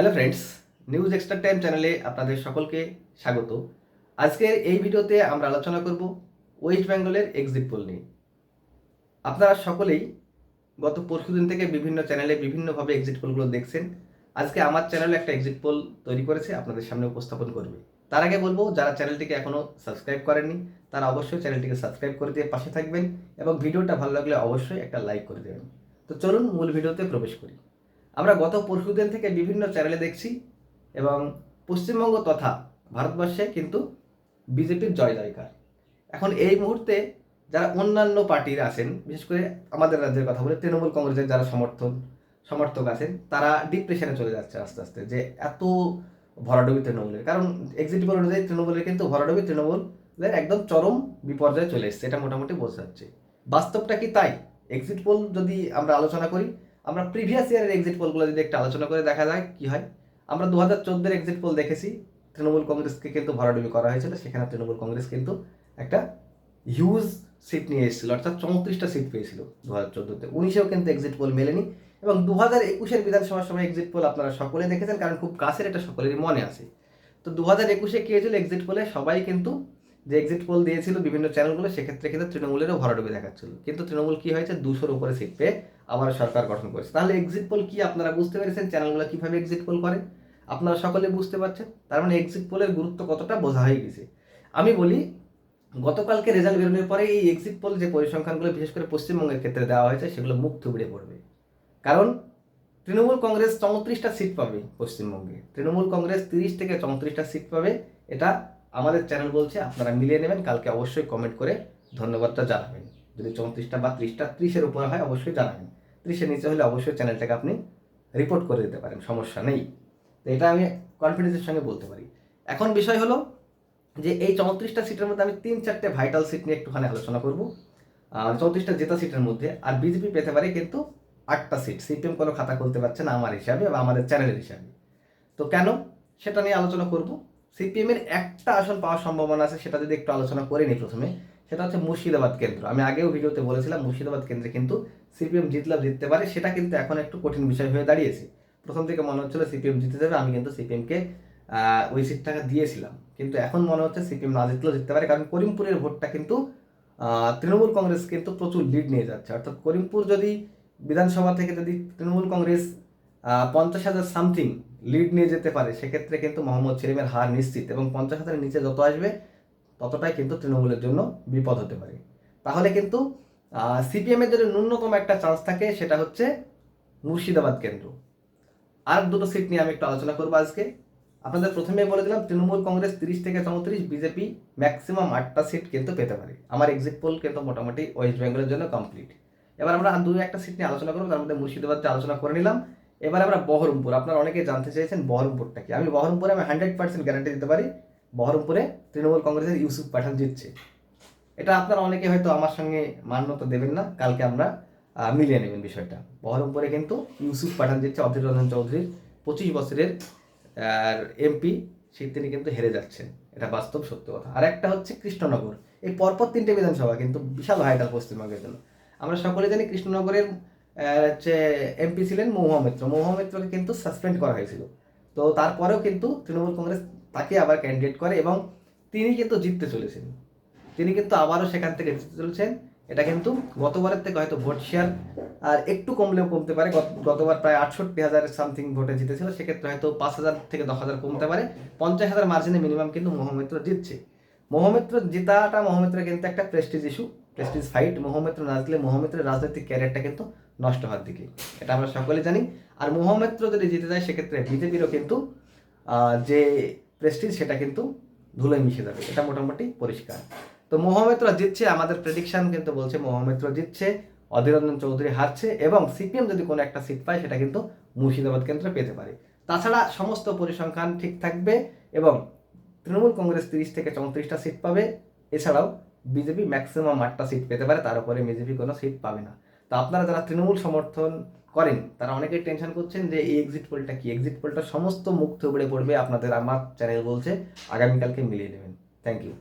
Hello friends, news extra time চ্যানেলে আপনাদের সকলকে স্বাগত। আজকের এই ভিডিওতে আমরা আলোচনা করব ওয়েস্ট বেঙ্গলের এক্সিট পোল নিয়ে। আপনারা সকলেই গত পরশুদিন থেকে বিভিন্ন চ্যানেলে বিভিন্নভাবে এক্সিট পোলগুলো দেখছেন। আজকে আমার চ্যানেলে একটা এক্সিট পোল তৈরি করেছে, আপনাদের সামনে উপস্থাপন করবে। তার আগে বলবো, যারা চ্যানেলটিকে এখনও সাবস্ক্রাইব করেননি তারা অবশ্যই চ্যানেলটিকে সাবস্ক্রাইব করে দিয়ে পাশে থাকবেন এবং ভিডিওটা ভালো লাগলে অবশ্যই একটা লাইক করে দেবেন। তো চলুন মূল ভিডিওতে প্রবেশ করি। আমরা গত পরশুদিন থেকে বিভিন্ন চ্যানেলে দেখছি এবং পশ্চিমবঙ্গ তথা ভারতবর্ষে কিন্তু বিজেপির জয় জয়কার। এখন এই মুহূর্তে যারা অন্যান্য পার্টির আছেন, বিশেষ করে আমাদের রাজ্যের কথা বলে তৃণমূল কংগ্রেসের যারা সমর্থক আছেন, তারা ডিপ্রেশনে চলে যাচ্ছে আস্তে আস্তে, যে এত ভরাডুবি তৃণমূলের। কারণ এক্সিট পোল অনুযায়ী তৃণমূলের কিন্তু ভরাডুবি, তৃণমূলের একদম চরম বিপর্যয়ে চলে এসছে, এটা মোটামুটি বোঝা যাচ্ছে। বাস্তবটা কি তাই? এক্সিট পোল যদি আমরা আলোচনা করি, আমরা প্রিভিয়াস ইয়ারের এক্সিট পোলগুলো যদি একটা আলোচনা করে দেখা যায় কি হয়। আমরা 2014 এক্সিট পোল দেখেছি, তৃণমূল কংগ্রেসকে কিন্তু ভরাডুবি করা হয়েছিল। সেখানে তৃণমূল কংগ্রেস কিন্তু একটা হিউজ সিট নিয়ে এসেছিল, অর্থাৎ 34টা সিট পেয়েছিল 2014-তে। 19-এও কিন্তু এক্সিট পোল মেলেনি এবং 2021-এর বিধানসভার সময় এক্সিট পোল আপনারা সকলে দেখেছেন, কারণ খুব কাছের এটা সকলেরই মনে আছে। তো 2021-এ কী হয়েছিল, এক্সিট পোলে সবাই কিন্তু যে এক্সিট পোল দিয়েছিল বিভিন্ন চ্যানেলগুলো, সেক্ষেত্রে কিন্তু তৃণমূলেরও ভরাডুবি দেখাচ্ছিল। কিন্তু তৃণমূল কী হয়েছে, 200-র উপরে সিট পেয়ে আবার সরকার গঠন করেছে। তাহলে এক্সিট পোল কি আপনারা বুঝতে পেরেছেন, চ্যানেলগুলো কীভাবে এক্সিট পোল করে আপনারা সকলে বুঝতে পারছেন। তার মানে এক্সিট পোলের গুরুত্ব কতটা বোঝা হয়ে গেছে। আমি বলি, গতকালকে রেজাল্ট বেরোনোর পরে এই এক্সিট পোল যে পরিসংখ্যানগুলো বিশেষ করে পশ্চিমবঙ্গের ক্ষেত্রে দেওয়া হয়েছে, সেগুলো মুখ থুবড়ে পড়বে। কারণ তৃণমূল কংগ্রেস 34টা সিট পাবে পশ্চিমবঙ্গে, তৃণমূল কংগ্রেস 30 থেকে 34টা সিট পাবে। এটা আমাদের চ্যানেল বলছে, আপনারা মিলিয়ে নেবেন। কালকে অবশ্যই কমেন্ট করে ধন্যবাদটা জানাবেন। যদি 34টা বা 30টা, 30-এর উপরে হয় অবশ্যই জানাবেন। 30-এর নিচে হলে অবশ্যই চ্যানেলটাকে আপনি রিপোর্ট করে দিতে পারেন, সমস্যা নেই। তো এটা আমি কনফিডেন্সের সঙ্গে বলতে পারি। এখন বিষয় হলো যে এই 34টা সিটের মধ্যে আমি 3-4টে ভাইটাল সিট নিয়ে একটুখানি আলোচনা করব। 34টা জেতা সিটের মধ্যে আর বিজেপি পেতে পারে কিন্তু 8টা সিট। সিপিএম কোনো খাতা খুলতে পারছে না আমার হিসাবে বা আমাদের চ্যানেলের হিসাবে। তো কেন, সেটা নিয়ে আলোচনা করব। সিপিএমের একটা আসন পাওয়ার সম্ভাবনা আছে, সেটা যদি একটু আলোচনা করে নিই প্রথমে। সেটা হচ্ছে মুর্শিদাবাদ কেন্দ্র। আমি আগেও ভিডিওতে বলেছিলাম মুর্শিদাবাদ কেন্দ্রে কিন্তু সিপিএম জিততে পারে। সেটা কিন্তু এখন একটু কঠিন বিষয় হয়ে দাঁড়িয়েছে। প্রথম থেকে মনে হচ্ছিল সিপিএম জিতে যাবে, আমি কিন্তু সিপিএমকে ওই সিটটাকে দিয়েছিলাম। কিন্তু এখন মনে হচ্ছে সিপিএম না জিতলেও জিততে পারে, কারণ করিমপুরের ভোটটা কিন্তু তৃণমূল কংগ্রেস কিন্তু প্রচুর লিড নিয়ে যাচ্ছে। অর্থাৎ করিমপুর যদি বিধানসভা থেকে যদি তৃণমূল কংগ্রেস 50,000 সামথিং লিড নিয়ে যেতে পারে, সেক্ষেত্রে কিন্তু মোহাম্মদ সেলিমের হার নিশ্চিত। এবং 50,000-এর নিচে যত আসবে ততটাই কিন্তু তৃণমূলের জন্য বিপদ হতে পারে। তাহলে কিন্তু সিপিএমের যদি ন্যূনতম একটা চান্স থাকে, সেটা হচ্ছে মুর্শিদাবাদ কেন্দ্র। আর দুটো সিট নিয়ে আমি একটু আলোচনা করবো আজকে। আপনাদের প্রথমেই বলে দিলাম, তৃণমূল কংগ্রেস 30 থেকে 34, বিজেপি ম্যাক্সিমাম 8টা সিট কিন্তু পেতে পারে। আমার এক্সিট পোল কিন্তু মোটামুটি ওয়েস্ট বেঙ্গলের জন্য কমপ্লিট। এবার আমরা আর 2-একটা সিট নিয়ে আলোচনা করবো, তার মধ্যে মুর্শিদাবাদটা আলোচনা করে নিলাম। এবার আমরা বহরমপুর, আপনারা অনেকেই জানতে চেয়েছেন বহরমপুরটা কি। আমি বহরমপুরে 100% গ্যারান্টি দিতে পারি, বহরমপুরে তৃণমূল কংগ্রেসের ইউসুফ পাঠান জিতছে। এটা আপনারা অনেকে হয়তো আমার সঙ্গে মান্যতা দেবেন না, কালকে আমরা মিলিয়ে নেবেন বিষয়টা। বহরমপুরে কিন্তু ইউসুফ পাঠান জিতছে, অধীর রঞ্জন চৌধুরীর 25 বছরের এমপি, তিনি কিন্তু হেরে যাচ্ছেন। এটা বাস্তব সত্য কথা। আর একটা হচ্ছে কৃষ্ণনগর। এই পরপর 3টে বিধানসভা কিন্তু বিশাল ভাইটাল পশ্চিমবঙ্গের জন্য। আমরা সকলে জানি কৃষ্ণনগরের হচ্ছে এমপি ছিলেন মহুয়া মিত্র। মহুয়া মিত্রকে কিন্তু সাসপেন্ড করা হয়েছিল। তো তারপরেও কিন্তু তৃণমূল কংগ্রেস তাকে আবার ক্যান্ডিডেট করে এবং তিনি কিন্তু জিততে চলেছেন। তিনি কিন্তু আবারও সেখান থেকে জিততে চলেছেন। এটা কিন্তু গতবারের থেকে হয়তো ভোট শেয়ার আর একটু কমলেও কমতে পারে। গতবার প্রায় 68,000 সামথিং ভোটে জিতেছিল, সেক্ষেত্রে হয়তো 5,000 থেকে 10,000 কমতে পারে। 50,000 মার্জিনে মিনিমাম কিন্তু মহামিত্র জিতছে। মহামিত্র জেতাটা মহামিত্রের কিন্তু একটা প্রেস্টিজ ইস্যু, প্রেস্টিজ ফাইট। মহামিত্র না জিতলে মহামিত্রের রাজনৈতিক ক্যারিয়ারটা কিন্তু নষ্ট হওয়ার দিকে, এটা আমরা সকলে জানি। আর মহামিত্র যদি জিতে যায়, সেক্ষেত্রে বিজেপিরও কিন্তু যে প্রেস্টিজ সেটা কিন্তু ধুলোয় মিশে যাবে, এটা মোটামুটি পরিষ্কার। তো মহামিত্র জিতছে, আমাদের প্রেডিকশন কিন্তু বলছে মহামিত্র জিতছে, অধীর রঞ্জন চৌধুরী হারছে এবং সিপিএম যদি কোনো একটা সিট পায়, সেটা কিন্তু মুর্শিদাবাদ কেন্দ্রে পেতে পারে। তাছাড়া সমস্ত পরিসংখ্যান ঠিক থাকবে এবং তৃণমূল কংগ্রেস 30 থেকে 34টা সিট পাবে। এছাড়াও বিজেপি ম্যাক্সিমাম 8টা সিট পেতে পারে, তার উপরে বিজেপি কোনো সিট পাবে না। তো আপনারা যারা তৃণমূল সমর্থন করেন, তারা অনেকেই টেনশন করছেন যে এই এক্সিট পোলটা কি। এক্সিট পোলটা সমস্ত মুখ থুবড়ে পড়বে আপনাদের, আমার চ্যানেল বলছে। আগামীকালকে মিলিয়ে নেবেন। Thank you.